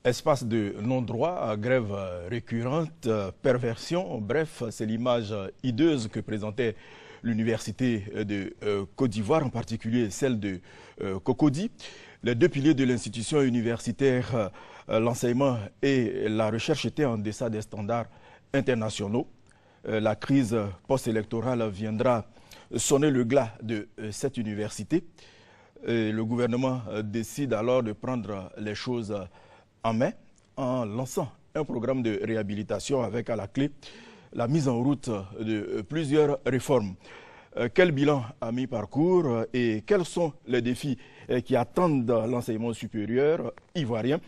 Espace de non-droit, grève récurrente, perversion, bref, c'est l'image hideuse que présentait l'université de Côte d'Ivoire, en particulier celle de Cocody. Les deux piliers de l'institution universitaire, l'enseignement et la recherche étaient en deçà des standards internationaux. La crise post-électorale viendra sonner le glas de cette université. Le gouvernement décide alors de prendre les choses en main en lançant un programme de réhabilitation avec à la clé la mise en route de plusieurs réformes. Quel bilan à mi-parcours et quels sont les défis qui attendent l'enseignement supérieur ivoirien?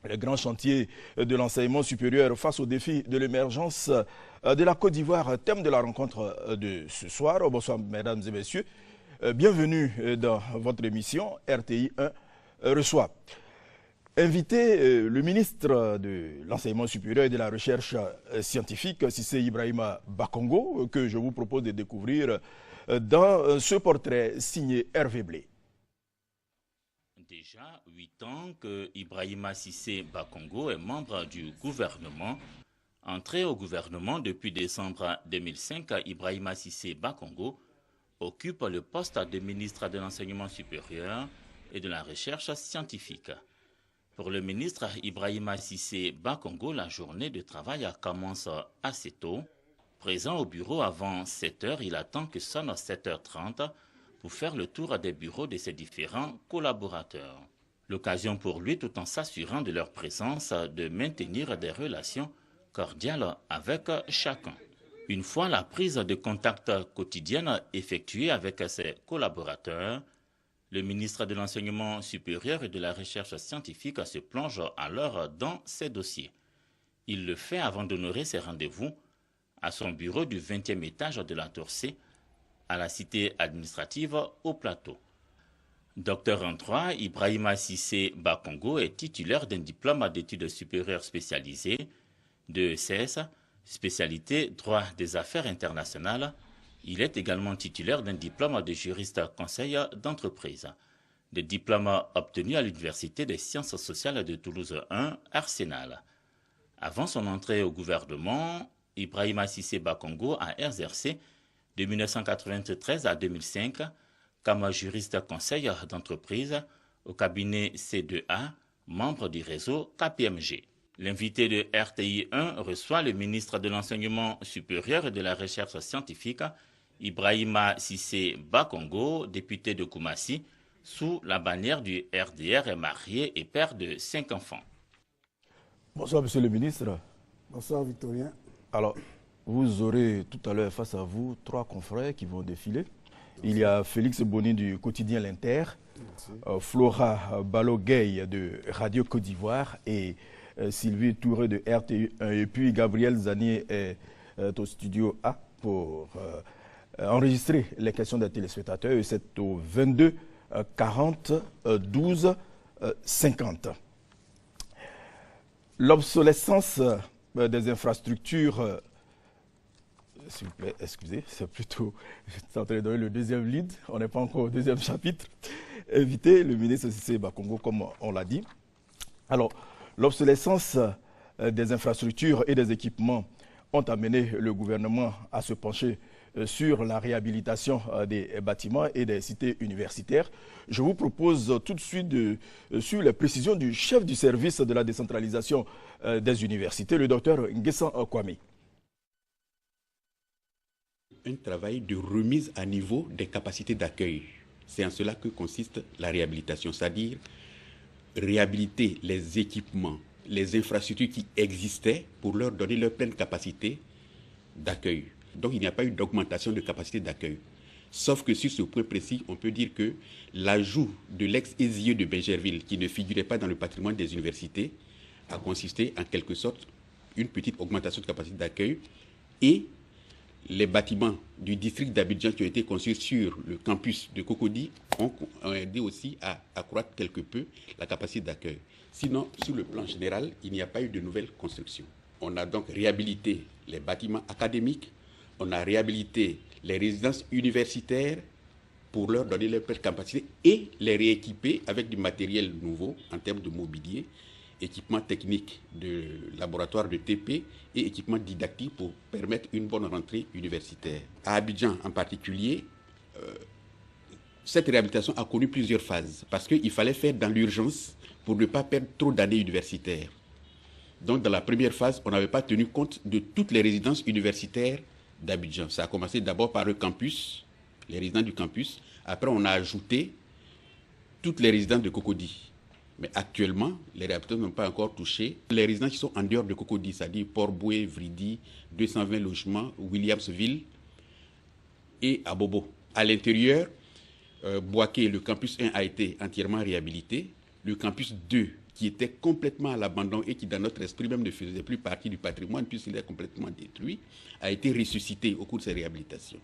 Les grands chantiers de l'enseignement supérieur face aux défis de l'émergence de la Côte d'Ivoire, thème de la rencontre de ce soir. Bonsoir mesdames et messieurs, bienvenue dans votre émission RTI 1 reçoit. Invité le ministre de l'Enseignement supérieur et de la Recherche scientifique, Cissé Ibrahima Bakongo, que je vous propose de découvrir dans ce portrait signé Hervé Blé. Déjà 8 ans que Ibrahima Cissé Bakongo est membre du gouvernement. Entré au gouvernement depuis décembre 2005, Ibrahima Cissé Bakongo occupe le poste de ministre de l'Enseignement supérieur et de la Recherche scientifique. Pour le ministre Ibrahima Cissé Bakongo, la journée de travail commence assez tôt. Présent au bureau avant 7 h, il attend que sonne 7h30 pour faire le tour des bureaux de ses différents collaborateurs. L'occasion pour lui, tout en s'assurant de leur présence, de maintenir des relations cordiales avec chacun. Une fois la prise de contact quotidienne effectuée avec ses collaborateurs, le ministre de l'Enseignement supérieur et de la Recherche scientifique se plonge alors dans ses dossiers. Il le fait avant d'honorer ses rendez-vous à son bureau du 20e étage de la Tour C, à la cité administrative au Plateau. Docteur en droit, Ibrahima Cissé Bakongo est titulaire d'un diplôme d'études supérieures spécialisées, de ECS, spécialité droit des affaires internationales. Il est également titulaire d'un diplôme de juriste conseil d'entreprise. Des diplômes obtenus à l'Université des sciences sociales de Toulouse 1, Arsenal. Avant son entrée au gouvernement, Ibrahima Cissé Bakongo a exercé de 1993 à 2005 comme juriste conseil d'entreprise au cabinet C2A, membre du réseau KPMG. L'invité de RTI 1 reçoit le ministre de l'Enseignement supérieur et de la Recherche scientifique, Ibrahima Cissé Bakongo, député de Koumassi, sous la bannière du RDR, est marié et père de 5 enfants. Bonsoir monsieur le ministre. Bonsoir Victorien. Alors, vous aurez tout à l'heure face à vous 3 confrères qui vont défiler. Il y a Félix Boni du quotidien L'Inter, Flora Balogueil de Radio Côte d'Ivoire et Sylvie Touré de RTI1 et puis Gabriel Zanier est au studio A pour enregistrer les questions des téléspectateurs et c'est au 22 40 12 50. L'obsolescence des infrastructures, s'il vous plaît, excusez, c'est plutôt, je suis en train de donner le deuxième lead, on n'est pas encore au deuxième chapitre. Invité le ministre Cissé Bakongo, comme on l'a dit. Alors, l'obsolescence des infrastructures et des équipements ont amené le gouvernement à se pencher sur la réhabilitation des bâtiments et des cités universitaires. Je vous propose tout de suite de suivre les précisions du chef du service de la décentralisation des universités, le docteur Nguessan Kwame. Un travail de remise à niveau des capacités d'accueil. C'est en cela que consiste la réhabilitation, c'est-à-dire réhabiliter les équipements, les infrastructures qui existaient pour leur donner leur pleine capacité d'accueil. Donc il n'y a pas eu d'augmentation de capacité d'accueil. Sauf que sur ce point précis, on peut dire que l'ajout de l'ex-ESIE de Benjerville, qui ne figurait pas dans le patrimoine des universités, a consisté en quelque sorte une petite augmentation de capacité d'accueil et les bâtiments du district d'Abidjan qui ont été construits sur le campus de Cocody ont aidé aussi à accroître quelque peu la capacité d'accueil. Sinon, sur le plan général, il n'y a pas eu de nouvelles constructions. On a donc réhabilité les bâtiments académiques, on a réhabilité les résidences universitaires pour leur donner leur pleine capacité et les rééquiper avec du matériel nouveau en termes de mobilier équipement technique de laboratoire de TP et équipement didactique pour permettre une bonne rentrée universitaire. À Abidjan en particulier, cette réhabilitation a connu plusieurs phases parce qu'il fallait faire dans l'urgence pour ne pas perdre trop d'années universitaires. Donc dans la première phase, on n'avait pas tenu compte de toutes les résidences universitaires d'Abidjan. Ça a commencé d'abord par le campus, les résidents du campus. Après, on a ajouté toutes les résidences de Cocody. Mais actuellement, les réhabilitations n'ont pas encore touché les résidences qui sont en dehors de Cocody, c'est-à-dire Port-Boué, Vridi, 220 logements, Williamsville et Abobo. À l'intérieur, Boaké, le campus 1 a été entièrement réhabilité. Le campus 2, qui était complètement à l'abandon et qui, dans notre esprit même, ne faisait plus partie du patrimoine puisqu'il est complètement détruit, a été ressuscité au cours de ces réhabilitations.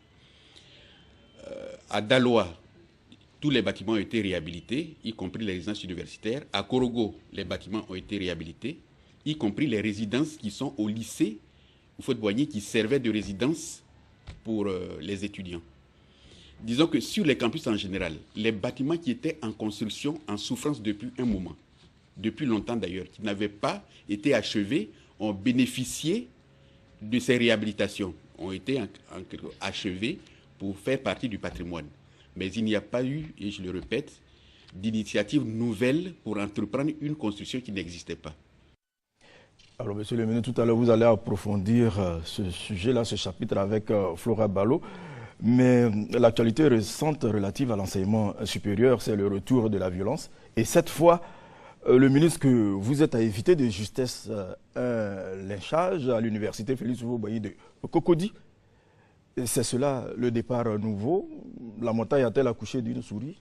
À Daloa, tous les bâtiments ont été réhabilités, y compris les résidences universitaires. À Korogo, les bâtiments ont été réhabilités, y compris les résidences qui sont au lycée Houphouët-Boigny, qui servaient de résidence pour les étudiants. Disons que sur les campus en général, les bâtiments qui étaient en construction, en souffrance depuis un moment, depuis longtemps d'ailleurs, qui n'avaient pas été achevés, ont bénéficié de ces réhabilitations, ont été achevés pour faire partie du patrimoine. Mais il n'y a pas eu, et je le répète, d'initiative nouvelle pour entreprendre une construction qui n'existait pas. Alors, monsieur le ministre, tout à l'heure, vous allez approfondir ce sujet-là, ce chapitre avec Flora Balo. Mais l'actualité récente relative à l'enseignement supérieur, c'est le retour de la violence. Et cette fois, le ministre que vous êtes a évité de justesse un lynchage à l'université Félix Houphouët-Boigny de Cocody. C'est cela le départ nouveau. La montagne a-t-elle accouché d'une souris?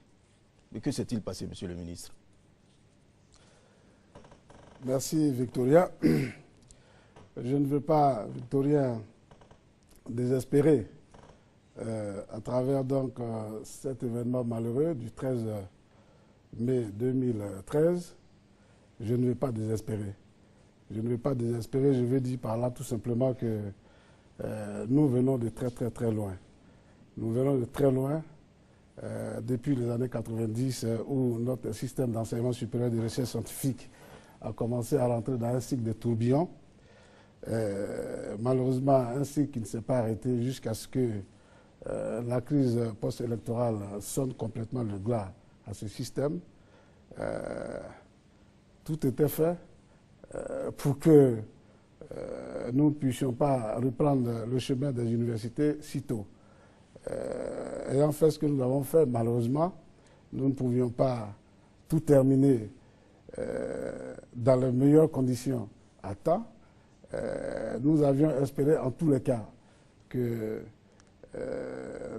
Mais que s'est-il passé, monsieur le ministre? Merci, Victoria. Je ne veux pas, Victoria, désespérer à travers donc cet événement malheureux du 13 mai 2013. Je ne vais pas désespérer. Je ne vais pas désespérer, je veux dire par là tout simplement que nous venons de très loin. Nous venons de très loin depuis les années 90 où notre système d'enseignement supérieur de recherche scientifique a commencé à rentrer dans un cycle de tourbillon. Malheureusement, un cycle qui ne s'est pas arrêté jusqu'à ce que la crise post-électorale sonne complètement le glas à ce système. Tout était fait pour que nous ne puissions pas reprendre le chemin des universités si tôt. Ayant fait ce que nous avons fait, malheureusement, nous ne pouvions pas tout terminer dans les meilleures conditions à temps. Nous avions espéré en tous les cas que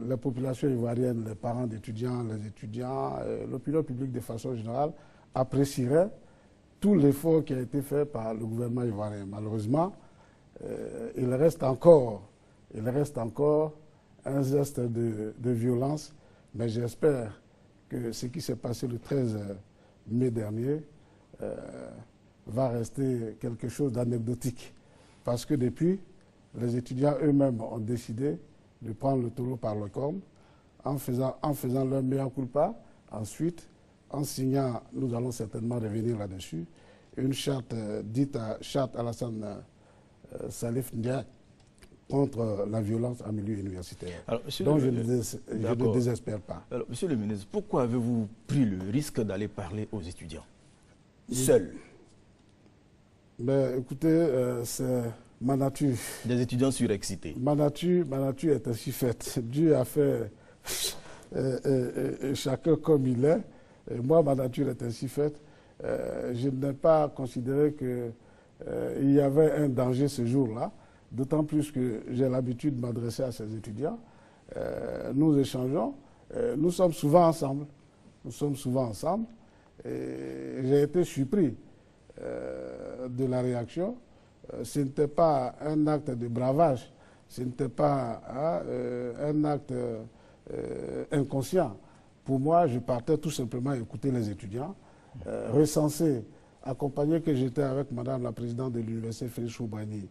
les populations ivoiriennes, les parents d'étudiants, les étudiants, l'opinion publique de façon générale apprécieraient tout l'effort qui a été fait par le gouvernement ivoirien. Malheureusement, il reste encore un geste de violence, mais j'espère que ce qui s'est passé le 13 mai dernier va rester quelque chose d'anecdotique. Parce que depuis, les étudiants eux-mêmes ont décidé de prendre le taureau par le cornes en faisant leur mea culpa. Ensuite, en signant, nous allons certainement revenir là-dessus, une charte dite charte Alassane Salif Ndiaye contre la violence en milieu universitaire. Alors, donc je ne désespère pas. Alors, monsieur le ministre, pourquoi avez-vous pris le risque d'aller parler aux étudiants seul? Ben, écoutez, c'est ma nature. Des étudiants surexcités. Ma nature est ainsi faite. Dieu a fait chacun comme il est. Et moi, ma nature est ainsi faite. Je n'ai pas considéré qu'il y avait un danger ce jour-là, d'autant plus que j'ai l'habitude de m'adresser à ces étudiants. Nous échangeons. Nous sommes souvent ensemble. Et j'ai été surpris de la réaction. Ce n'était pas un acte de bravage, ce n'était pas un acte inconscient. Pour moi, je partais tout simplement écouter les étudiants, recenser, accompagné que j'étais avec Madame la Présidente de l'Université Félix Houphouët-Boigny,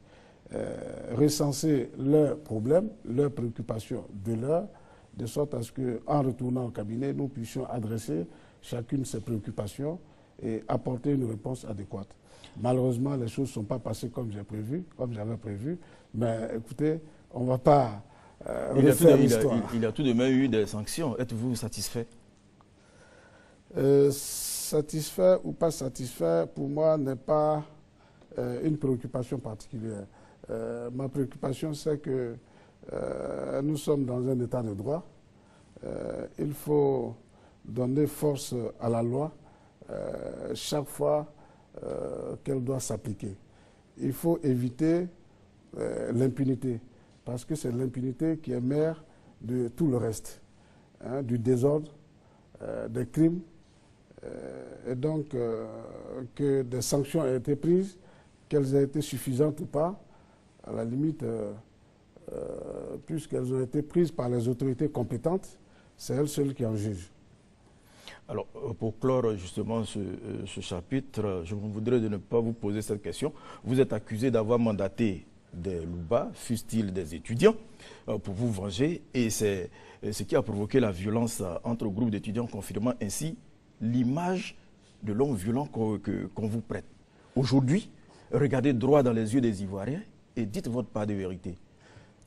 recenser leurs problèmes, leurs préoccupations de sorte à ce qu'en retournant au cabinet, nous puissions adresser chacune de ces préoccupations et apporter une réponse adéquate. Malheureusement, les choses ne sont pas passées comme j'avais prévu, mais écoutez, on ne va pas refaire l'histoire. Il y a tout de même eu des sanctions. Êtes-vous satisfait? Satisfait ou pas satisfait, pour moi, n'est pas une préoccupation particulière. Ma préoccupation, c'est que nous sommes dans un état de droit. Il faut donner force à la loi chaque fois qu'elle doit s'appliquer. Il faut éviter l'impunité, parce que c'est l'impunité qui est mère de tout le reste, hein, du désordre, des crimes, et donc que des sanctions aient été prises, qu'elles aient été suffisantes ou pas, à la limite, puisqu'elles ont été prises par les autorités compétentes, c'est elles seules qui en jugent. Alors, pour clore justement ce chapitre, je vous voudrais de ne pas vous poser cette question. Vous êtes accusé d'avoir mandaté des Louba, fussent-ils des étudiants, pour vous venger, et c'est ce qui a provoqué la violence entre groupes d'étudiants, confirmant ainsi l'image de l'homme violent qu'on vous prête. Aujourd'hui, regardez droit dans les yeux des Ivoiriens et dites votre part de vérité.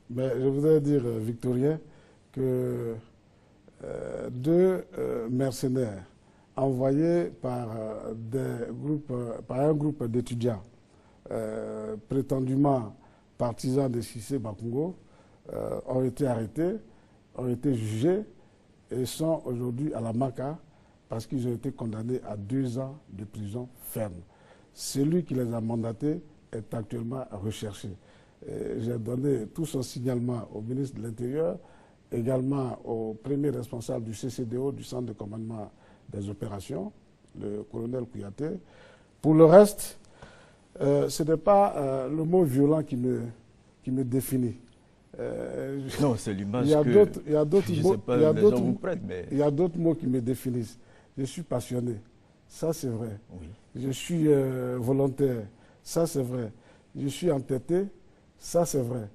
Mais je voudrais dire, Victorien, que deux mercenaires envoyés par un groupe d'étudiants prétendument partisans de Cissé Bakongo ont été arrêtés, ont été jugés et sont aujourd'hui à la MACA parce qu'ils ont été condamnés à 2 ans de prison ferme. Celui qui les a mandatés est actuellement recherché. J'ai donné tout son signalement au ministre de l'Intérieur, également au premier responsable du CCDO, du Centre de commandement des opérations, le colonel Kouyaté. Pour le reste, ce n'est pas le mot violent qui me définit. Non, c'est l'image que il y a d'autres je ne sais pas, les gens vous prêtent, mais... Il y a d'autres mots qui me définissent. Je suis passionné, ça c'est vrai. Oui. Je suis volontaire, ça c'est vrai. Je suis entêté, ça c'est vrai.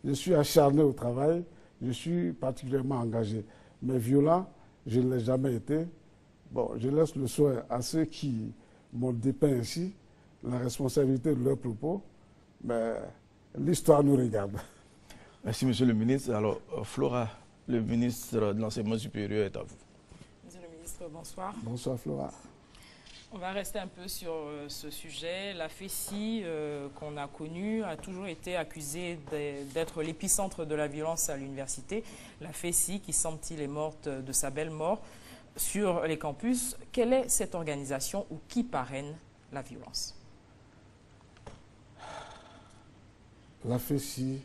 Je suis acharné au travail, je suis particulièrement engagé. Mais violent, je ne l'ai jamais été. Bon, je laisse le soin à ceux qui m'ont dépeint ainsi, la responsabilité de leurs propos, mais l'histoire nous regarde. Merci, monsieur le ministre. Alors, Flora, le ministre de l'Enseignement supérieur est à vous. Monsieur le ministre, bonsoir. Bonsoir, Flora. On va rester un peu sur ce sujet. La FESI qu'on a connue a toujours été accusée d'être l'épicentre de la violence à l'université. La FESI qui semble-t-il est morte de sa belle mort sur les campus. Quelle est cette organisation ou qui parraine la violence? La FESI,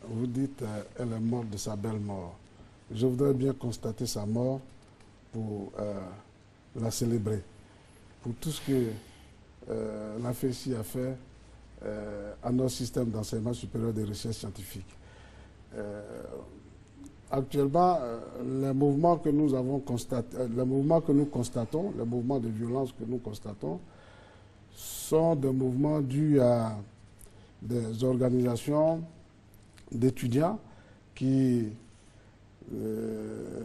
vous dites elle est morte de sa belle mort. Je voudrais bien constater sa mort pour la célébrer, pour tout ce que la FESI a fait à notre système d'enseignement supérieur de recherche scientifique. Actuellement, les mouvements que nous avons constatés, les mouvements que nous constatons, les mouvements de violence que nous constatons, sont des mouvements dus à des organisations d'étudiants qui,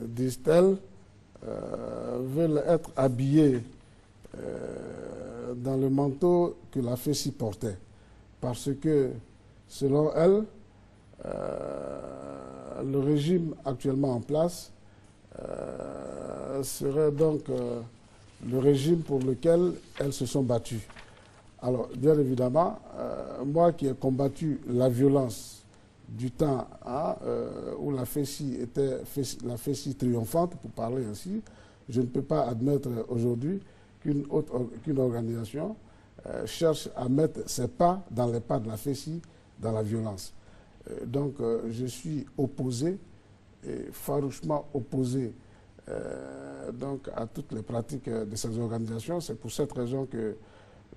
disent-elles, veulent être habillés dans le manteau que la FESI portait. Parce que, selon elles, le régime actuellement en place serait donc le régime pour lequel elles se sont battues. Alors, bien évidemment, moi qui ai combattu la violence du temps où la FESI était la FESI triomphante, pour parler ainsi, je ne peux pas admettre aujourd'hui qu'une organisation cherche à mettre ses pas dans les pas de la FESI dans la violence. Donc, je suis opposé, et farouchement opposé donc, à toutes les pratiques de ces organisations. C'est pour cette raison que,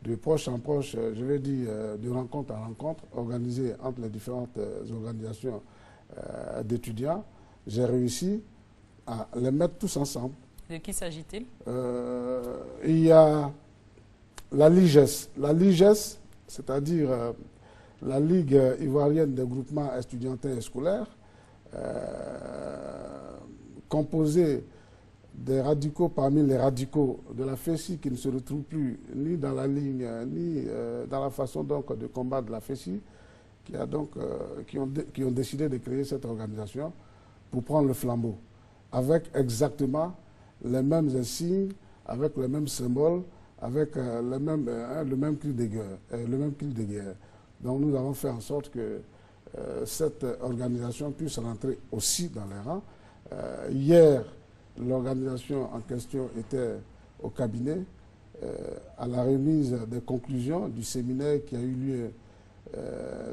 de proche en proche, je l'ai dit, de rencontre en rencontre, organisée entre les différentes organisations d'étudiants, j'ai réussi à les mettre tous ensemble. De qui s'agit-il? Il y a la LIGES. La LIGES, c'est-à-dire la Ligue ivoirienne des groupements estudiantins et scolaires, composée des radicaux parmi les radicaux de la FESI qui ne se retrouvent plus ni dans la ligne, ni dans la façon donc de combattre de la FESI, qui ont décidé de créer cette organisation pour prendre le flambeau, avec exactement les mêmes insignes, avec les mêmes symboles, avec le même cri de guerre. Donc nous avons fait en sorte que cette organisation puisse rentrer aussi dans les rangs. Hier, l'organisation en question était au cabinet à la remise des conclusions du séminaire qui a eu lieu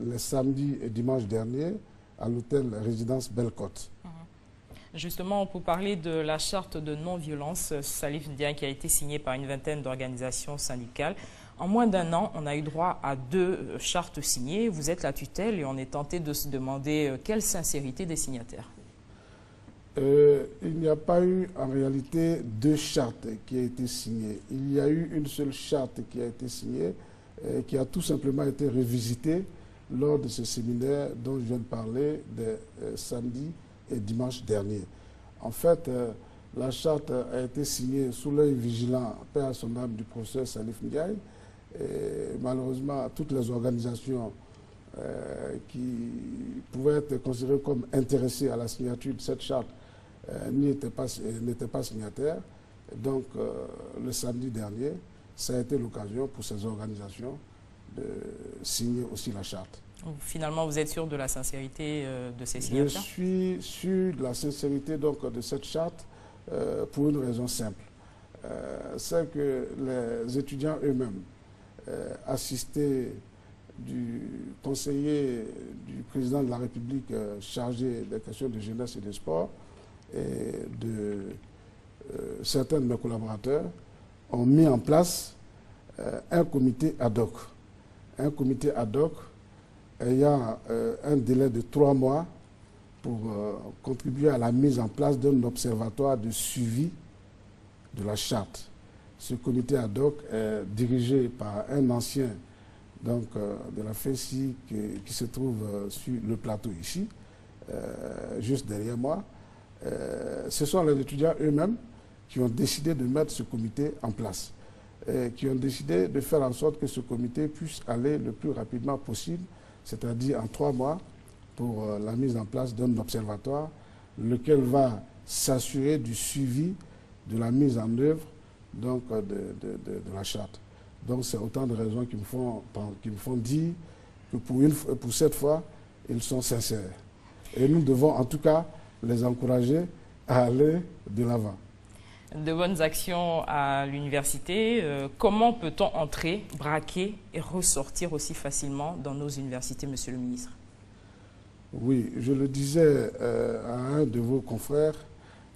les samedis et dimanches derniers à l'hôtel Résidence Bellecote. Justement, pour parler de la charte de non-violence, Salif Ndiaye, qui a été signée par une vingtaine d'organisations syndicales. En moins d'un an, on a eu droit à 2 chartes signées. Vous êtes la tutelle et on est tenté de se demander quelle sincérité des signataires. Il n'y a pas eu en réalité 2 chartes qui ont été signées. Il y a eu une seule charte qui a été signée, qui a tout simplement été revisitée lors de ce séminaire dont je viens de parler des samedis et dimanche dernier. En fait, la charte a été signée sous l'œil vigilant, paix à son âme, du professeur Salif Ndiaye. Et malheureusement, toutes les organisations qui pouvaient être considérées comme intéressées à la signature de cette charte n'étaient pas signataires. Donc, le samedi dernier, ça a été l'occasion pour ces organisations de signer aussi la charte. Finalement, vous êtes sûr de la sincérité de ces signataires? Je suis sûr de la sincérité donc, de cette charte pour une raison simple. C'est que les étudiants eux-mêmes, assistés du conseiller du président de la République chargé des questions de jeunesse et de sport et de certains de mes collaborateurs, ont mis en place un comité ad hoc. Un comité ad hoc ayant un délai de 3 mois pour contribuer à la mise en place d'un observatoire de suivi de la charte. Ce comité ad hoc est dirigé par un ancien donc, de la FESI qui se trouve sur le plateau ici, juste derrière moi. Ce sont les étudiants eux-mêmes qui ont décidé de mettre ce comité en place, qui ont décidé de faire en sorte que ce comité puisse aller le plus rapidement possible, c'est-à-dire en 3 mois, pour la mise en place d'un observatoire, lequel va s'assurer du suivi de la mise en œuvre donc, de la charte. Donc c'est autant de raisons qui me font dire que pour cette fois, ils sont sincères. Et nous devons en tout cas les encourager à aller de l'avant. De bonnes actions à l'université. Comment peut-on entrer, braquer et ressortir aussi facilement dans nos universités, Monsieur le ministre? Oui, je le disais à un de vos confrères,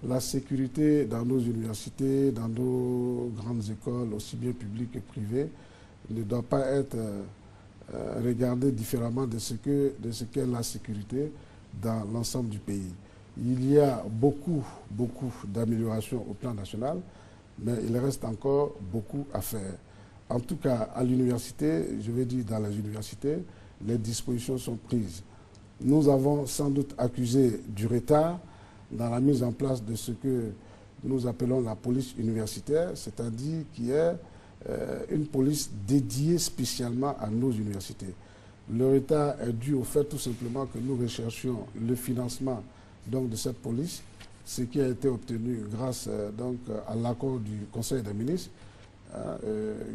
la sécurité dans nos universités, dans nos grandes écoles, aussi bien publiques que privées, ne doit pas être regardée différemment de ce qu'est la sécurité dans l'ensemble du pays. Il y a beaucoup d'améliorations au plan national, mais il reste encore beaucoup à faire. En tout cas, à l'université, je vais dire dans les universités, les dispositions sont prises. Nous avons sans doute accusé du retard dans la mise en place de ce que nous appelons la police universitaire, c'est-à-dire qui est une police dédiée spécialement à nos universités. Le retard est dû au fait tout simplement que nous recherchions le financement donc, de cette police, ce qui a été obtenu grâce donc, à l'accord du Conseil des ministres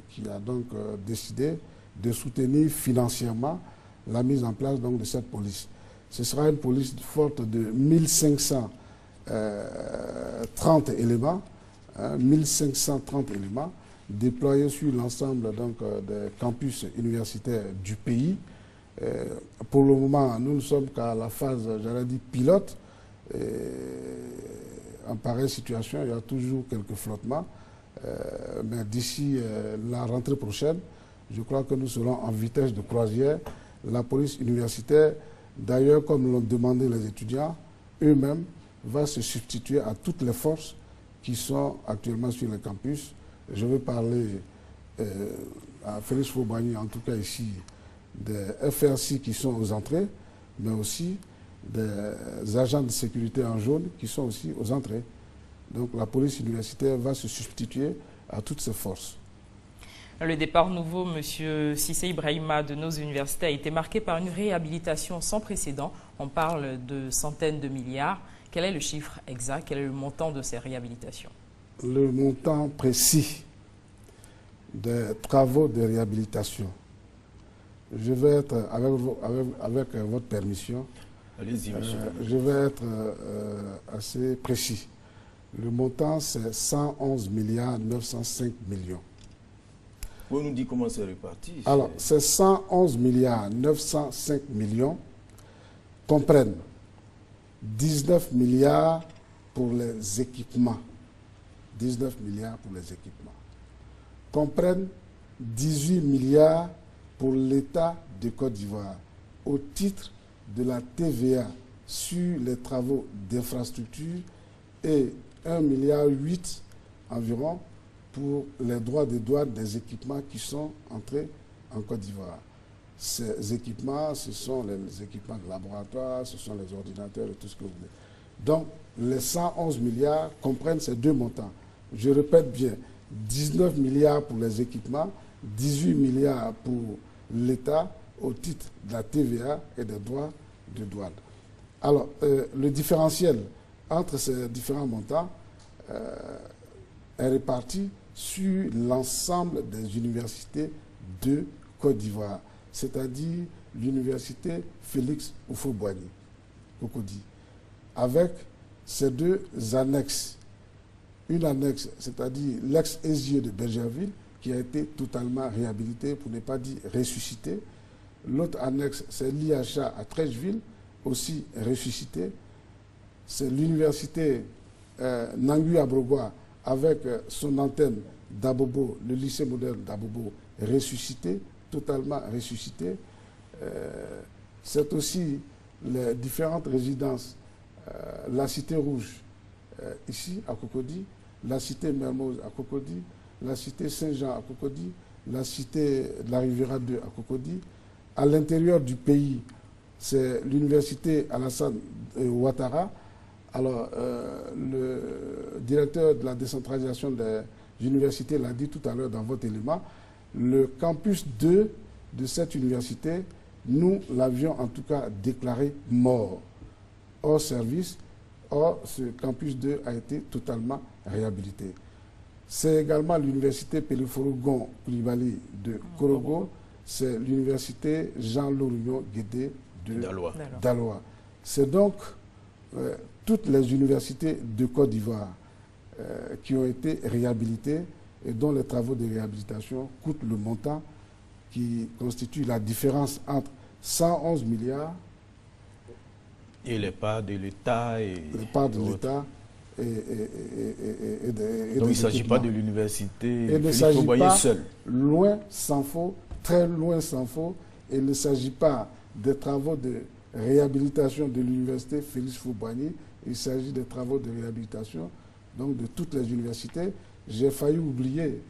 qui a donc décidé de soutenir financièrement la mise en place donc, de cette police. Ce sera une police forte de 1530 éléments, 1530 éléments déployés sur l'ensemble donc des campus universitaires du pays. Pour le moment, nous ne sommes qu'à la phase, j'allais dire, pilote. En pareille situation, il y a toujours quelques flottements. Mais d'ici la rentrée prochaine, je crois que nous serons en vitesse de croisière. La police universitaire, d'ailleurs, comme l'ont demandé les étudiants, eux-mêmes, va se substituer à toutes les forces qui sont actuellement sur les campus. Je veux parler à Félix Faubagny, en tout cas ici, des FRC qui sont aux entrées, mais aussi des agents de sécurité en jaune qui sont aussi aux entrées. Donc la police universitaire va se substituer à toutes ces forces. Le départ nouveau, M. Cissé Ibrahima, de nos universités a été marqué par une réhabilitation sans précédent. On parle de centaines de milliards. Quel est le chiffre exact? Quel est le montant de ces réhabilitations? Le montant précis des travaux de réhabilitation, je vais être, avec votre permission, allez-y, monsieur. Je vais être assez précis. Le montant, c'est 111 milliards 905 millions. Vous nous dites comment c'est réparti? Alors, ces 111 milliards 905 millions comprennent 19 milliards pour les équipements. 19 milliards pour les équipements. Comprennent 18 milliards pour l'État de Côte d'Ivoire au titre de la TVA sur les travaux d'infrastructure et 1,8 milliard environ pour les droits de douane des équipements qui sont entrés en Côte d'Ivoire. Ces équipements, ce sont les équipements de laboratoire, ce sont les ordinateurs et tout ce que vous voulez. Donc, les 111 milliards comprennent ces deux montants. Je répète bien, 19 milliards pour les équipements, 18 milliards pour l'État au titre de la TVA et des droits de douane. Alors, le différentiel entre ces différents montants est réparti sur l'ensemble des universités de Côte d'Ivoire, c'est-à-dire l'université Félix Houphouët-Boigny, Cocody, avec ces deux annexes. Une annexe, c'est-à-dire l'ex-ESIE de Bergerville, qui a été totalement réhabilitée, pour ne pas dire ressuscitée. L'autre annexe, c'est l'IHA à Trècheville, aussi ressuscitée. C'est l'université Nangui Abrogwa, avec son antenne d'Abobo, le lycée moderne d'Abobo, ressuscité, totalement ressuscité. C'est aussi les différentes résidences, la Cité Rouge, ici à Cocody, la Cité Mermoz à Cocody, la Cité Saint-Jean à Cocody, la Cité de la Riviera 2 à Cocody. À l'intérieur du pays, c'est l'université Alassane Ouattara. Alors, le directeur de la décentralisation des universités l'a dit tout à l'heure dans votre élément, le campus 2 de cette université, nous l'avions en tout cas déclaré mort, hors service. Or, ce campus 2 a été totalement réhabilité. C'est également l'université Péliforogon Koulibaly de Korogo, c'est l'université Jean-Laurent Guédé de Daloa. C'est donc toutes les universités de Côte d'Ivoire qui ont été réhabilitées et dont les travaux de réhabilitation coûtent le montant qui constitue la différence entre 111 milliards et les parts de l'État et les parts de l'État et donc il ne s'agit pas de l'université Félix Houphouët-Boigny seul. Loin s'en faut, très loin s'en faut. Il ne s'agit pas des travaux de réhabilitation de l'université Félix Houphouët-Boigny, il s'agit des travaux de réhabilitation donc de toutes les universités. J'ai failli oublier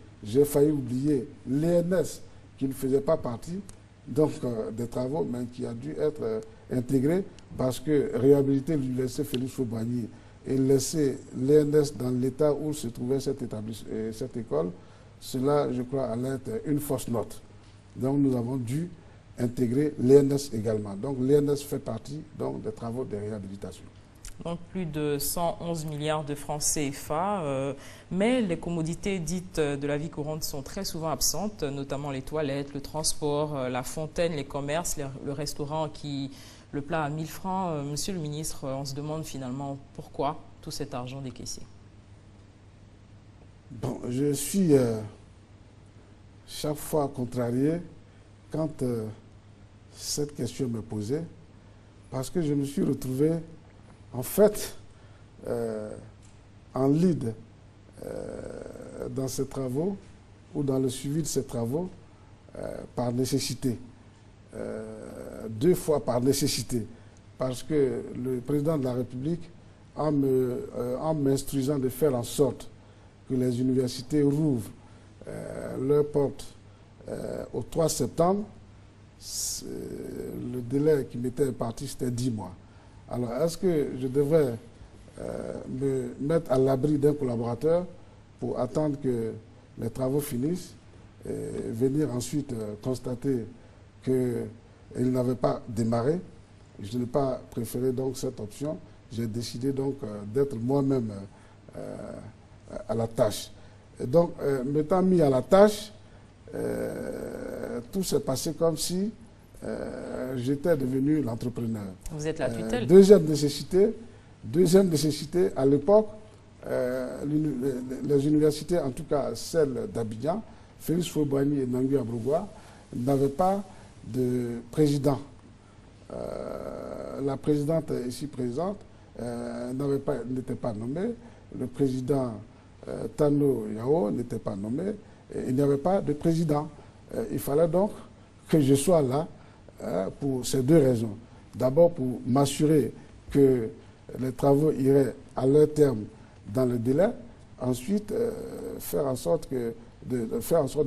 l'ENS qui ne faisait pas partie donc, des travaux, mais qui a dû être intégré parce que réhabiliter l'université Félix Houphouët-Boigny et laisser l'ENS dans l'état où se trouvait cette école, cela, je crois, allait être une fausse note. Donc nous avons dû intégrer l'ENS également. Donc l'ENS fait partie donc, des travaux de réhabilitation. Donc plus de 111 milliards de francs CFA, mais les commodités dites de la vie courante sont très souvent absentes, notamment les toilettes, le transport, la fontaine, les commerces, le restaurant le plat à 1000 francs. Monsieur le ministre, on se demande finalement pourquoi tout cet argent décaissé. Bon, je suis chaque fois contrarié quand cette question me posée, parce que je me suis retrouvé en fait en lead dans ces travaux ou dans le suivi de ces travaux par nécessité. 2 fois par nécessité, parce que le président de la République, en m'instruisant de faire en sorte que les universités rouvrent leurs portes au 3 septembre, le délai qui m'était imparti, c'était 10 mois. Alors, est-ce que je devrais me mettre à l'abri d'un collaborateur pour attendre que les travaux finissent et venir ensuite constater qu'il n'avait pas démarré. Je n'ai pas préféré donc cette option. J'ai décidé donc d'être moi-même à la tâche. Et donc, m'étant mis à la tâche, tout s'est passé comme si j'étais devenu l'entrepreneur. Vous êtes la tutelle. Deuxième nécessité, à l'époque, les universités, en tout cas celle d'Abidjan, Félix Houphouët-Boigny et Nangui Abrugwa, n'avaient pas de président. La présidente ici présente n'était pas nommée, le président Tano Yao n'était pas nommé, il n'y avait pas de président. Il fallait donc que je sois là pour ces deux raisons. D'abord pour m'assurer que les travaux iraient à leur terme dans le délai, ensuite faire en sorte de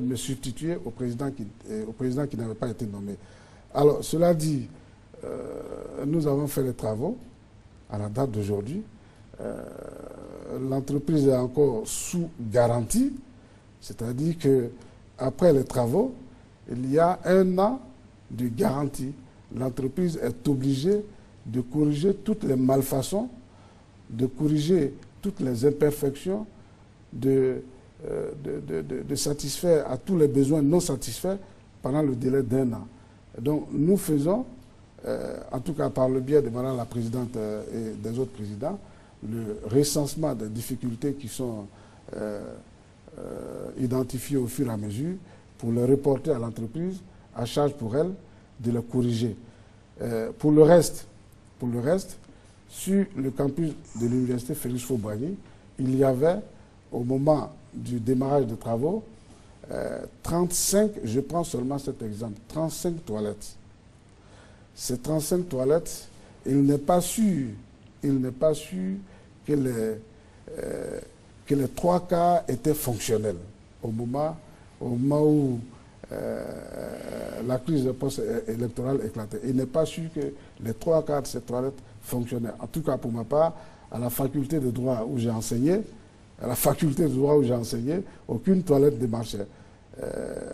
me substituer au président qui n'avait pas été nommé. Alors, cela dit, nous avons fait les travaux à la date d'aujourd'hui. L'entreprise est encore sous garantie, c'est-à-dire qu'après les travaux, il y a 1 an de garantie. L'entreprise est obligée de corriger toutes les malfaçons, de corriger toutes les imperfections, de satisfaire à tous les besoins non satisfaits pendant le délai d'1 an. Donc nous faisons, en tout cas par le biais de Madame la Présidente et des autres présidents, le recensement des difficultés qui sont identifiées au fur et à mesure pour les reporter à l'entreprise, à charge pour elle de les corriger. Pour le reste, sur le campus de l'université Félix Houphouët-Boigny, il y avait, au moment du démarrage des travaux, 35, je prends seulement cet exemple, 35 toilettes. Ces 35 toilettes, il n'est pas sûr que les 3 quarts étaient fonctionnels au moment où la crise post-électorale éclatait. Il n'est pas sûr que les 3 quarts de ces toilettes fonctionnaient. En tout cas, pour ma part, à la faculté de droit où j'ai enseigné, aucune toilette ne marchait.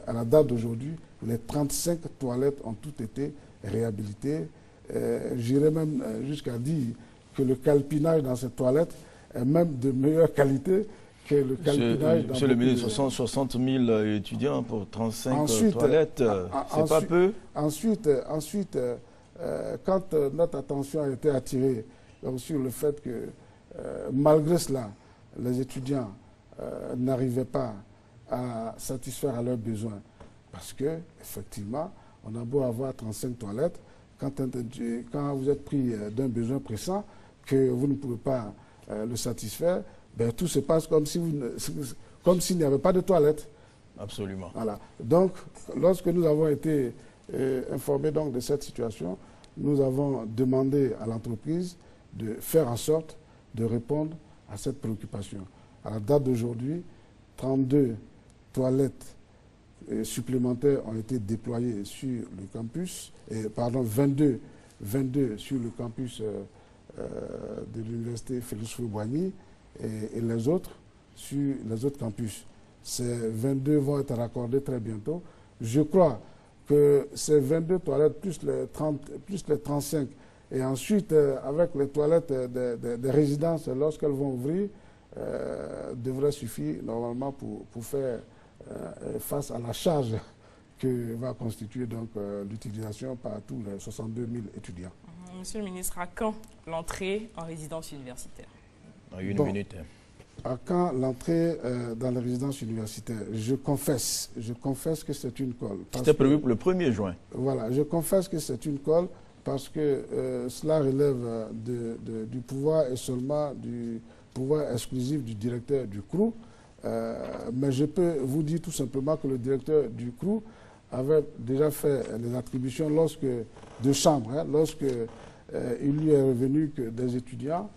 À la date d'aujourd'hui, les 35 toilettes ont toutes été réhabilitées. J'irais même jusqu'à dire que le calpinage dans ces toilettes est même de meilleure qualité que le calpinage Monsieur le ministre, 60 000 étudiants pour 35 toilettes, c'est pas peu. Ensuite, quand notre attention a été attirée donc, sur le fait que, malgré cela, les étudiants n'arrivaient pas à satisfaire à leurs besoins, parce que effectivement, on a beau avoir 35 toilettes, quand vous êtes pris d'un besoin pressant, que vous ne pouvez pas le satisfaire, ben, tout se passe comme s'il n'y avait pas de toilettes. Absolument. Voilà. Donc, lorsque nous avons été informés donc, de cette situation, nous avons demandé à l'entreprise de faire en sorte de répondre à cette préoccupation. À la date d'aujourd'hui, 32 toilettes supplémentaires ont été déployées sur le campus, 22 sur le campus de l'université Félix Houphouët-Boigny et les autres sur les autres campus. Ces 22 vont être raccordés très bientôt. Je crois que ces 22 toilettes plus les 35 et ensuite avec les toilettes des résidences lorsqu'elles vont ouvrir devraient suffire normalement pour faire face à la charge que va constituer donc l'utilisation par tous les 62 000 étudiants. Monsieur le ministre, à quand l'entrée en résidence universitaire? En une minute. À quand l'entrée dans les résidences universitaires? Je confesse que c'est une colle. C'était prévu pour le 1er juin. Voilà, je confesse que c'est une colle parce que cela relève du pouvoir et seulement du pouvoir exclusif du directeur du CROU. Mais je peux vous dire tout simplement que le directeur du CROU avait déjà fait les attributions de chambre, lorsque il lui est revenu que des étudiants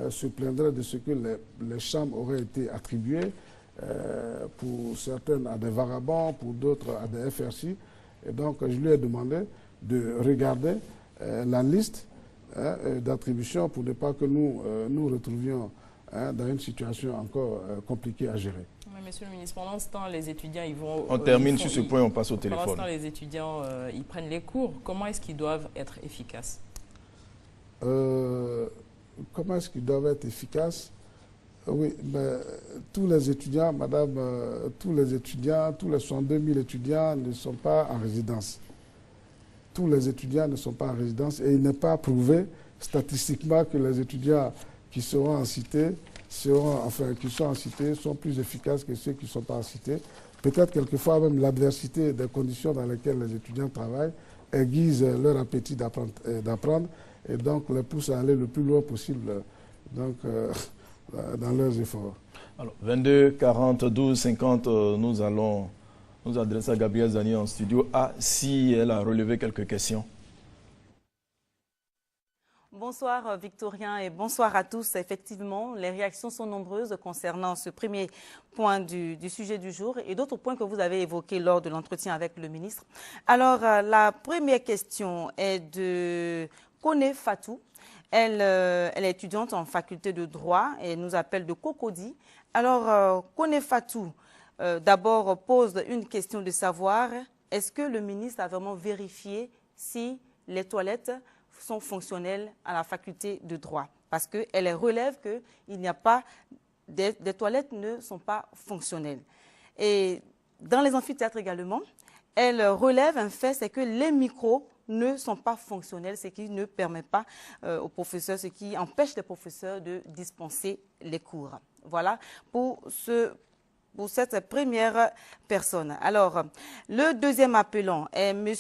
se plaindraient de ce que les chambres auraient été attribuées, pour certaines à des vagabonds, pour d'autres à des FRC. Et donc je lui ai demandé de regarder la liste d'attribution pour ne pas que nous nous retrouvions dans une situation encore compliquée à gérer. Oui, monsieur le ministre, pendant ce temps, les étudiants, ils vont... On termine sur ce point, on passe au téléphone. Pendant ce temps, les étudiants, ils prennent les cours. Comment est-ce qu'ils doivent être efficaces? Comment est-ce qu'ils doivent être efficaces? Oui, mais tous les étudiants, madame, tous les 62 000 étudiants ne sont pas en résidence. Tous les étudiants ne sont pas en résidence et il n'est pas prouvé statistiquement que les étudiants qui seront en cité, qui sont en cité sont plus efficaces que ceux qui ne sont pas en cité. Peut-être quelquefois même l'adversité des conditions dans lesquelles les étudiants travaillent aiguise leur appétit d'apprendre et donc les pousse à aller le plus loin possible donc, dans leurs efforts. Alors, 22 40 12 50, nous allons nous adresser à Gabrielle Zani en studio A si elle a relevé quelques questions. Bonsoir Victorien et bonsoir à tous. Effectivement, les réactions sont nombreuses concernant ce premier point du sujet du jour et d'autres points que vous avez évoqués lors de l'entretien avec le ministre. Alors, la première question est de Kone Fatou. Elle est étudiante en faculté de droit et nous appelle de Cocody. Alors, Kone Fatou, d'abord pose une question de savoir, est-ce que le ministre a vraiment vérifié si les toilettes sont fonctionnelles à la faculté de droit? Parce qu'elle relève que des toilettes ne sont pas fonctionnelles. Et dans les amphithéâtres également, elle relève un fait, c'est que les micros ne sont pas fonctionnels, ce qui ne permet pas aux professeurs, ce qui empêche les professeurs de dispenser les cours. Voilà pour cette première personne. Alors, le deuxième appelant est M.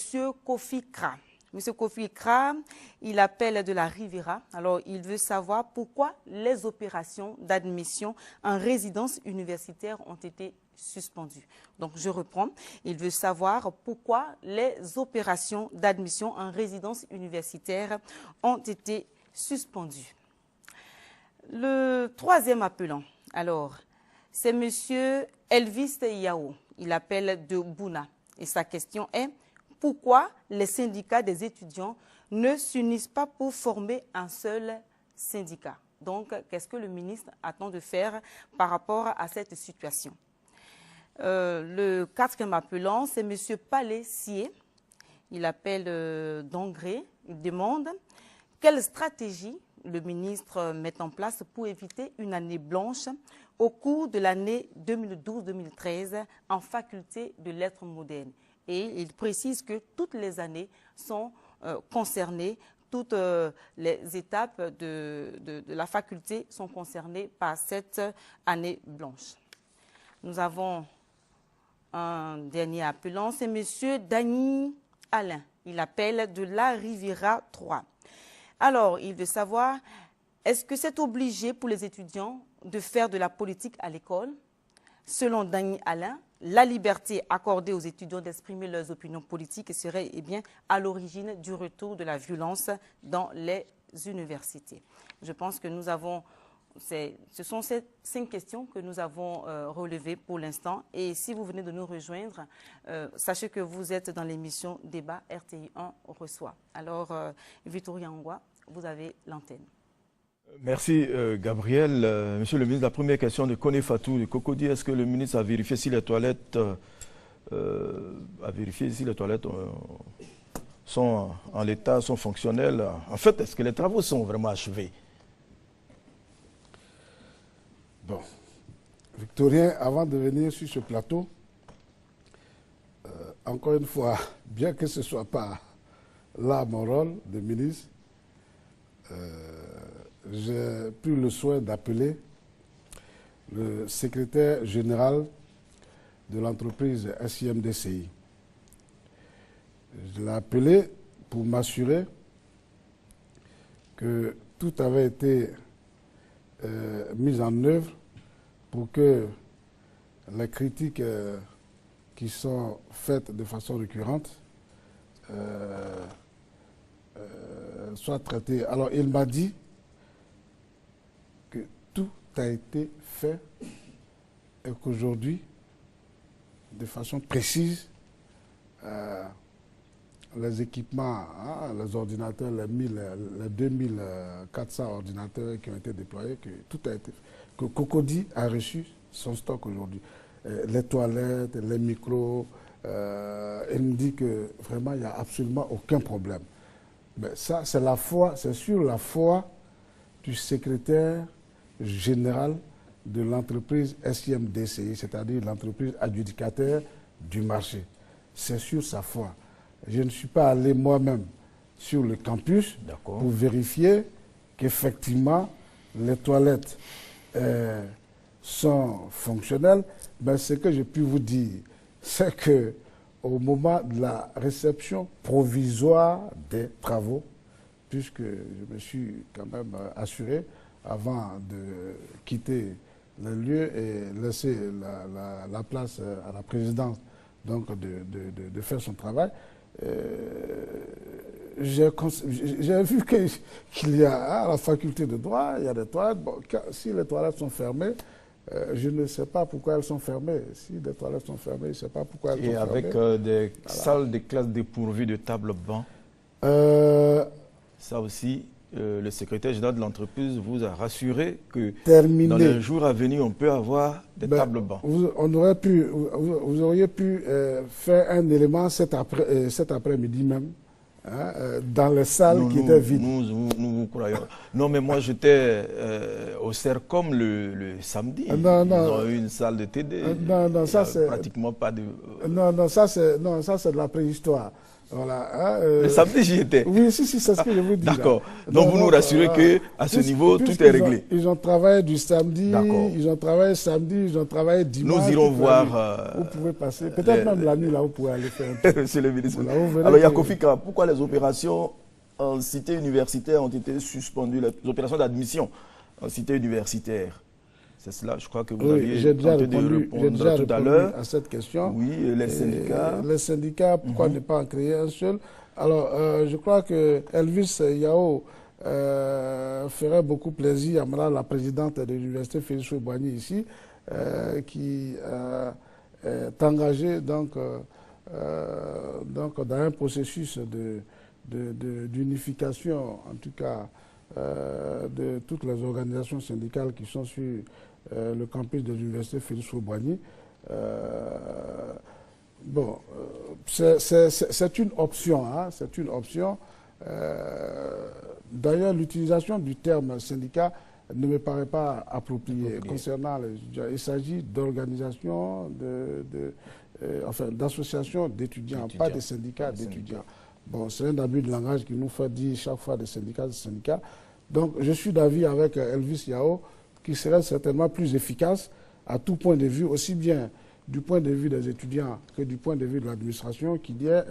Kofi Kra. M. Kofi Kra, il appelle de la Riviera. Alors, il veut savoir pourquoi les opérations d'admission en résidence universitaire ont été suspendues. Donc, je reprends. Il veut savoir pourquoi les opérations d'admission en résidence universitaire ont été suspendues. Le troisième appelant, alors, c'est M. Elvis Yao. Il appelle de Bouna. Et sa question est: pourquoi les syndicats des étudiants ne s'unissent pas pour former un seul syndicat? Donc, qu'est-ce que le ministre attend de faire par rapport à cette situation? Le quatrième appelant, c'est M. Palais-Sier. Il appelle d'Angré. Il demande quelle stratégie le ministre met en place pour éviter une année blanche au cours de l'année 2012-2013 en faculté de lettres modernes. Et il précise que toutes les années sont concernées, toutes les étapes de la faculté sont concernées par cette année blanche. Nous avons un dernier appelant, c'est M. Dany Alain. Il appelle de la Riviera 3. Alors, il veut savoir, est-ce que c'est obligé pour les étudiants de faire de la politique à l'école? Selon Dany Alain, la liberté accordée aux étudiants d'exprimer leurs opinions politiques serait à l'origine du retour de la violence dans les universités. Je pense que nous avons, ce sont ces 5 questions que nous avons relevées pour l'instant. Et si vous venez de nous rejoindre, sachez que vous êtes dans l'émission Débat RTI 1 reçoit. Alors, Victorien Ngwa, vous avez l'antenne. Merci Gabriel. Monsieur le ministre, la première question de Kone Fatou de Cocody, est-ce que le ministre a vérifié si les toilettes, sont en l'état, sont fonctionnelles? En fait, est-ce que les travaux sont vraiment achevés? Bon, Victorien, avant de venir sur ce plateau, encore une fois, bien que ce ne soit pas là mon rôle de ministre, j'ai pris le soin d'appeler le secrétaire général de l'entreprise SIMDCI. Je l'ai appelé pour m'assurer que tout avait été mis en œuvre pour que les critiques qui sont faites de façon récurrente soient traitées. Alors, il m'a dit que tout a été fait et qu'aujourd'hui, de façon précise, les équipements, hein, les ordinateurs, les 2400 ordinateurs qui ont été déployés, que tout a été, que Cocody a reçu son stock aujourd'hui. Les toilettes, les micros, elle me dit que vraiment il n'y a absolument aucun problème. Mais ça, c'est sur la foi du secrétaire général de l'entreprise SIMDCI, c'est-à-dire l'entreprise adjudicataire du marché. C'est sur sa foi. Je ne suis pas allé moi-même sur le campus pour vérifier qu'effectivement les toilettes sont fonctionnelles. Ben, ce que j'ai pu vous dire, c'est que au moment de la réception provisoire des travaux, puisque je me suis quand même assuré avant de quitter le lieu et laisser la place à la présidence donc de faire son travail, j'ai vu qu'il y a à la faculté de droit, il y a des toilettes. Bon, si les toilettes sont fermées, je ne sais pas pourquoi elles sont fermées. Si les toilettes sont fermées, je ne sais pas pourquoi elles sont fermées. Et avec des salles de classe dépourvues de tables-bancs, ça aussi, le secrétaire général de l'entreprise vous a rassuré que dans les jours à venir, on peut avoir des tables-bancs. Vous auriez pu faire un élément cet après-midi même, hein, dans les salles qui étaient vides. Nous vous croyons. Non, mais moi, j'étais au CERCOM le samedi. Ils ont eu une salle de TD. Non, ça c'est... Pratiquement pas de... Non, ça c'est de la préhistoire. Voilà, hein, le samedi, j'y étais. Oui, si, c'est ce que je vous dis. D'accord. Donc, vous nous rassurez qu'à ce niveau, tout est réglé. Ils ont travaillé du samedi, ils ont travaillé samedi, ils ont travaillé dimanche. Nous irons voir... vous pouvez passer, peut-être même la nuit, là, vous pouvez aller faire un peu. Monsieur le ministre. Voilà, alors, Yakofika, pourquoi les opérations en cité universitaire ont été suspendues, les opérations d'admission en cité universitaire? C'est cela, je crois que vous aviez tenté de répondre tout à l'heure. À cette question. Oui, les syndicats. Les syndicats, pourquoi ne pas en créer un seul? Alors, je crois que Elvis Yao ferait beaucoup plaisir à Madame la présidente de l'université Félix Houphouët-Boigny ici, qui est engagée donc dans un processus d'unification, en tout cas, de toutes les organisations syndicales qui sont sur le campus de l'université Félix Houphouët-Boigny. Bon, c'est une option, hein, c'est une option. D'ailleurs, l'utilisation du terme syndicat ne me paraît pas appropriée concernant les étudiants. Il s'agit d'organisations, enfin, d'associations d'étudiants, pas de syndicats d'étudiants. Bon, c'est un abus de langage qui nous fait dire chaque fois des syndicats. Donc, je suis d'avis avec Elvis Yao, qui serait certainement plus efficace à tout point de vue, aussi bien du point de vue des étudiants que du point de vue de l'administration, qu'il y ait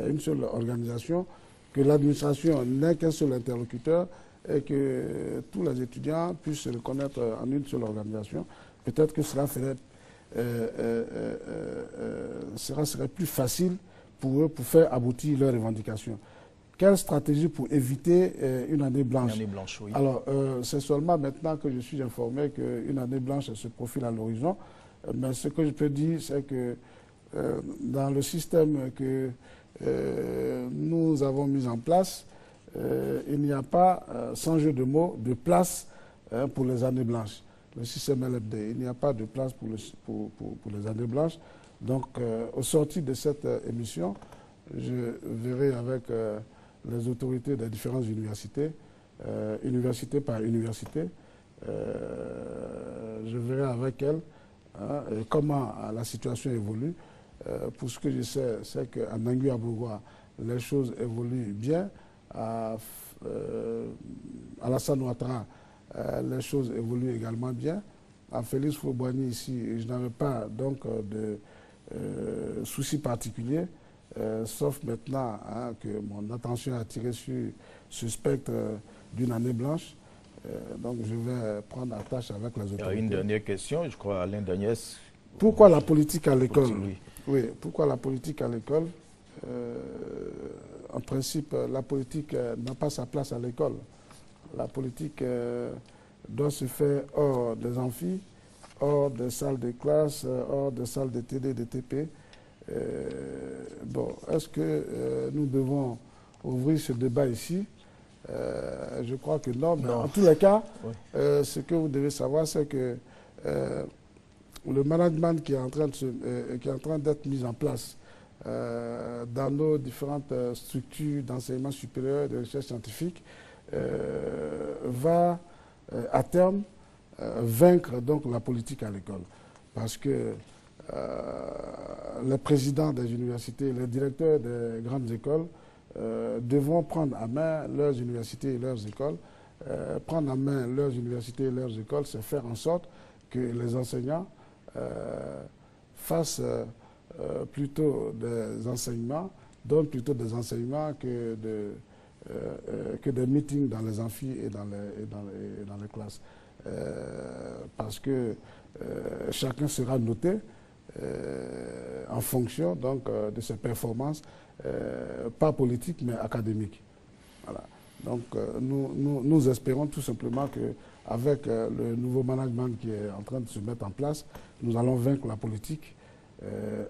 une seule organisation, que l'administration n'ait qu'un seul interlocuteur et que tous les étudiants puissent se reconnaître en une seule organisation. Peut-être que cela serait plus facile pour eux pour faire aboutir leurs revendications. Quelle stratégie pour éviter une année blanche? Une année blanche, oui. Alors, c'est seulement maintenant que je suis informé qu'une année blanche se profile à l'horizon. Mais ce que je peux dire, c'est que dans le système que nous avons mis en place, il n'y a pas, sans jeu de mots, de place pour les années blanches. Le système LFD, il n'y a pas de place pour les années blanches. Donc, au sortir de cette émission, je verrai avec les autorités des différentes universités, université par université, je verrai avec elles comment la situation évolue. Pour ce que je sais, c'est qu'à Nangui-Abougoua, les choses évoluent bien. À Alassane Ouattara, les choses évoluent également bien. À Félix Houphouët-Boigny, ici, je n'avais pas donc de soucis particuliers, sauf maintenant que mon attention est attirée sur ce spectre d'une année blanche. Donc je vais prendre attache avec les autorités. Il y a une dernière question, je crois, Alain Dagnès. Pourquoi la politique à l'école? Oui, pourquoi la politique à l'école? En principe, la politique n'a pas sa place à l'école. La politique doit se faire hors des amphis, hors des salles de classe, hors des salles de TD, de TP. Bon, est-ce que nous devons ouvrir ce débat ici? Je crois que non, mais en tous les cas, ce que vous devez savoir, c'est que le management qui est en train d'être mis en place dans nos différentes structures d'enseignement supérieur et de recherche scientifique va à terme vaincre donc la politique à l'école. Parce que les présidents des universités, les directeurs des grandes écoles devront prendre à main leurs universités et leurs écoles. Prendre en main leurs universités et leurs écoles, c'est faire en sorte que les enseignants fassent plutôt des enseignements, donnent plutôt des enseignements que des meetings dans les amphis et dans les classes. Parce que chacun sera noté en fonction donc, de ses performances, pas politiques mais académiques. Voilà. Donc nous espérons tout simplement qu'avec le nouveau management qui est en train de se mettre en place, nous allons vaincre la politique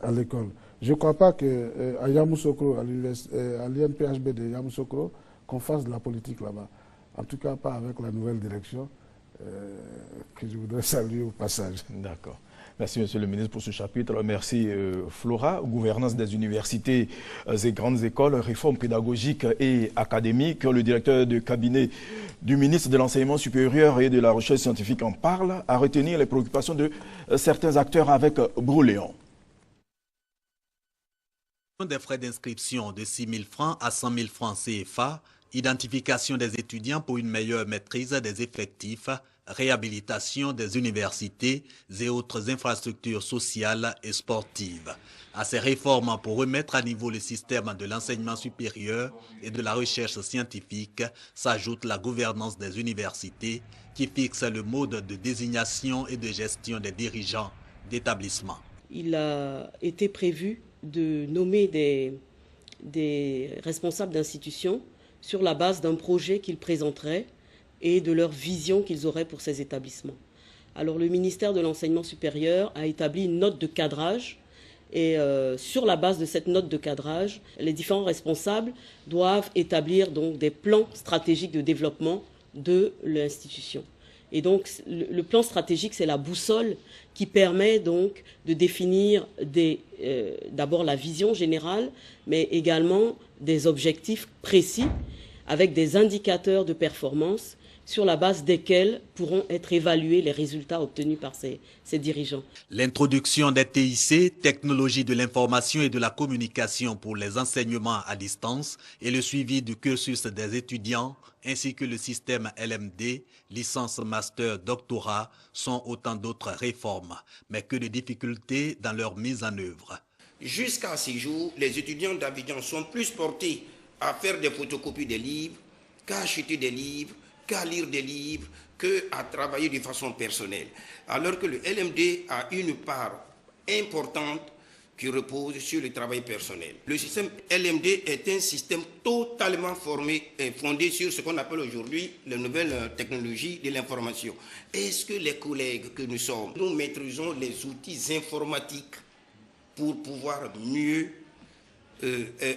à l'école. Je ne crois pas qu'à Yamoussoukro, à l'INPHB de Yamoussoukro, qu'on fasse de la politique là-bas. En tout cas, pas avec la nouvelle direction que je voudrais saluer au passage. D'accord. Merci, Monsieur le ministre, pour ce chapitre. Merci, Flora. Gouvernance des universités et grandes écoles, réforme pédagogique et académique. Le directeur de cabinet du ministre de l'Enseignement supérieur et de la Recherche scientifique en parle, à retenir les préoccupations de certains acteurs avec Brouléon. Des frais d'inscription de 6 000 francs à 100 000 francs CFA, identification des étudiants pour une meilleure maîtrise des effectifs, réhabilitation des universités et autres infrastructures sociales et sportives. À ces réformes pour remettre à niveau le système de l'enseignement supérieur et de la recherche scientifique s'ajoute la gouvernance des universités qui fixe le mode de désignation et de gestion des dirigeants d'établissement. Il a été prévu de nommer des responsables d'institutions sur la base d'un projet qu'ils présenteraient et de leur vision qu'ils auraient pour ces établissements. Alors le ministère de l'Enseignement supérieur a établi une note de cadrage et sur la base de cette note de cadrage, les différents responsables doivent établir donc des plans stratégiques de développement de l'institution. Et donc le plan stratégique, c'est la boussole qui permet donc de définir d'abord la vision générale, mais également des objectifs précis avec des indicateurs de performance sur la base desquels pourront être évalués les résultats obtenus par ces dirigeants. L'introduction des TIC, technologies de l'information et de la communication pour les enseignements à distance et le suivi du cursus des étudiants, ainsi que le système LMD, licence, master, doctorat, sont autant d'autres réformes, mais que de difficultés dans leur mise en œuvre. Jusqu'à ce jour, les étudiants d'Abidjan sont plus portés à faire des photocopies des livres, qu'à acheter des livres, qu'à lire des livres, qu'à travailler de façon personnelle. Alors que le LMD a une part importante qui repose sur le travail personnel. Le système LMD est un système totalement fondé sur ce qu'on appelle aujourd'hui les nouvelles technologies de l'information. Est-ce que les collègues que nous sommes, nous maîtrisons les outils informatiques pour pouvoir mieux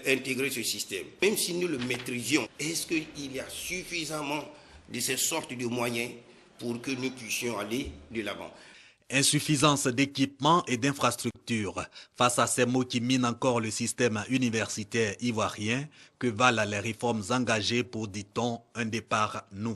intégrer ce système? Même si nous le maîtrisions, est-ce qu'il y a suffisamment de ces sortes de moyens pour que nous puissions aller de l'avant? Insuffisance d'équipements et d'infrastructures. Face à ces mots qui minent encore le système universitaire ivoirien, que valent les réformes engagées pour, dit-on, un départ nouveau?